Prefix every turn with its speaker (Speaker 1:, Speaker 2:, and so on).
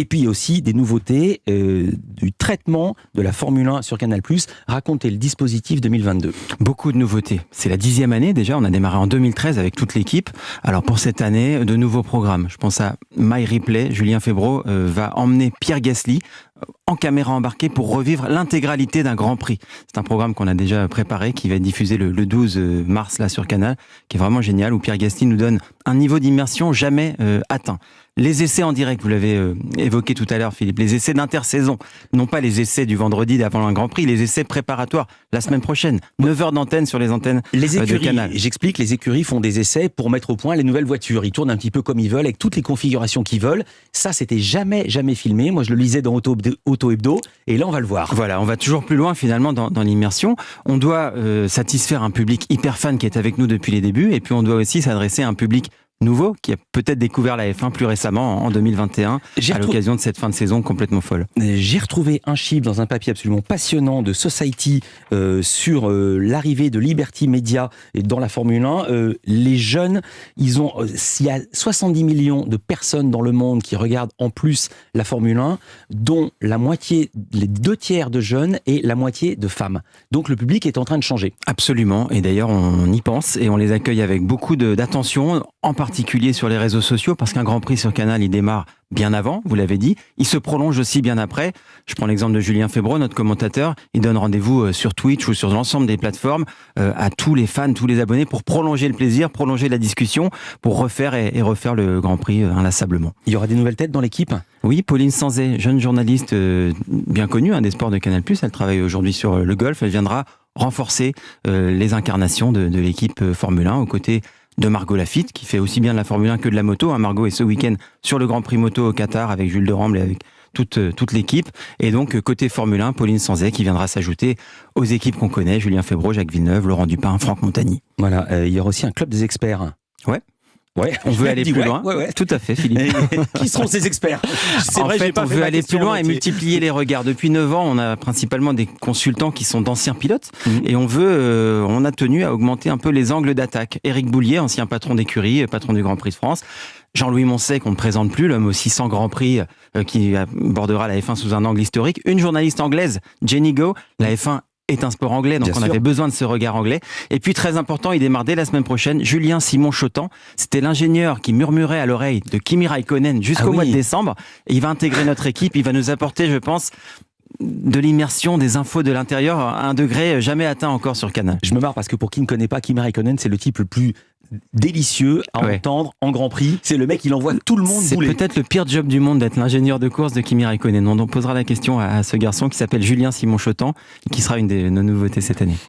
Speaker 1: Et puis il y a aussi des nouveautés du traitement de la Formule 1 sur Canal+. Racontez le dispositif 2022.
Speaker 2: Beaucoup de nouveautés. C'est la 10e année déjà, on a démarré en 2013 avec toute l'équipe. Alors pour cette année, de nouveaux programmes. Je pense à My Replay, Julien Febvre va emmener Pierre Gasly en caméra embarquée pour revivre l'intégralité d'un Grand Prix. C'est un programme qu'on a déjà préparé, qui va être diffusé le 12 mars là sur Canal, qui est vraiment génial, où Pierre Gasly nous donne un niveau d'immersion jamais atteint. Les essais en direct, vous l'avez évoqué tout à l'heure Philippe, les essais d'intersaison, non pas les essais du vendredi d'avant un Grand Prix, les essais préparatoires la semaine prochaine, 9 heures d'antenne sur les antennes de Canal.
Speaker 1: J'explique, les écuries font des essais pour mettre au point les nouvelles voitures. Ils tournent un petit peu comme ils veulent, avec toutes les configurations qu'ils veulent. Ça, c'était jamais filmé. Moi, je le lisais dans Auto Hebdo, et là, on va le voir.
Speaker 2: Voilà, on va toujours plus loin finalement dans l'immersion. On doit satisfaire un public hyper fan qui est avec nous depuis les débuts, et puis on doit aussi s'adresser à un public nouveau, qui a peut-être découvert la F1 plus récemment, en 2021, à l'occasion de cette fin de saison complètement folle.
Speaker 1: J'ai retrouvé un chiffre dans un papier absolument passionnant de Society sur l'arrivée de Liberty Media dans la Formule 1. Les jeunes, il y a 70 millions de personnes dans le monde qui regardent en plus la Formule 1, dont la moitié, les 2/3 de jeunes et la moitié de femmes. Donc le public est en train de changer.
Speaker 2: Absolument, et d'ailleurs on y pense et on les accueille avec beaucoup d'attention, en particulier sur les réseaux sociaux, parce qu'un Grand Prix sur Canal, il démarre bien avant, vous l'avez dit, il se prolonge aussi bien après. Je prends l'exemple de Julien Febvre, notre commentateur, il donne rendez-vous sur Twitch ou sur l'ensemble des plateformes à tous les fans, tous les abonnés, pour prolonger le plaisir, prolonger la discussion, pour refaire et refaire le Grand Prix inlassablement.
Speaker 1: Il y aura des nouvelles têtes dans l'équipe ?
Speaker 2: Oui, Pauline Sanzet, jeune journaliste bien connue des sports de Canal+, elle travaille aujourd'hui sur le golf, elle viendra renforcer les incarnations de l'équipe Formule 1 aux côtés de Margot Lafitte, qui fait aussi bien de la Formule 1 que de la moto. Margot est ce week-end sur le Grand Prix moto au Qatar avec Jules de Ramble et avec toute l'équipe. Et donc, côté Formule 1, Pauline Sanzet qui viendra s'ajouter aux équipes qu'on connaît, Julien Febvre, Jacques Villeneuve, Laurent Dupin, Franck Montagny.
Speaker 1: Voilà, il y aura aussi un club des experts.
Speaker 2: Ouais, on veut aller plus loin.
Speaker 1: Ouais.
Speaker 2: Tout à fait, Philippe.
Speaker 1: Qui seront ces experts ?
Speaker 2: En fait, on veut aller plus loin et multiplier les regards. Depuis 9 ans, on a principalement des consultants qui sont d'anciens pilotes et on a tenu à augmenter un peu les angles d'attaque. Éric Boulier, ancien patron d'écurie, patron du Grand Prix de France. Jean-Louis Moncey, qu'on ne présente plus, l'homme aux 600 Grands Prix qui abordera la F1 sous un angle historique. Une journaliste anglaise, Jenny Go. La F1 est un sport anglais, donc on avait besoin de ce regard anglais. Et puis très important, il démarre dès la semaine prochaine, Julien Simon-Chotan. C'était l'ingénieur qui murmurait à l'oreille de Kimi Raikkonen jusqu'au mois de décembre. Et il va intégrer notre équipe, il va nous apporter, je pense, de l'immersion, des infos de l'intérieur à un degré jamais atteint encore sur Canal.
Speaker 1: Je me marre parce que pour qui ne connaît pas, Kimi Raikkonen, c'est le type le plus délicieux à entendre en Grand Prix. C'est le mec, il envoie tout le monde bouler.
Speaker 2: C'est peut-être le pire job du monde d'être l'ingénieur de course de Kimi Raikkonen. On posera la question à ce garçon qui s'appelle Julien Simon-Chotan et qui sera une de nos nouveautés cette année.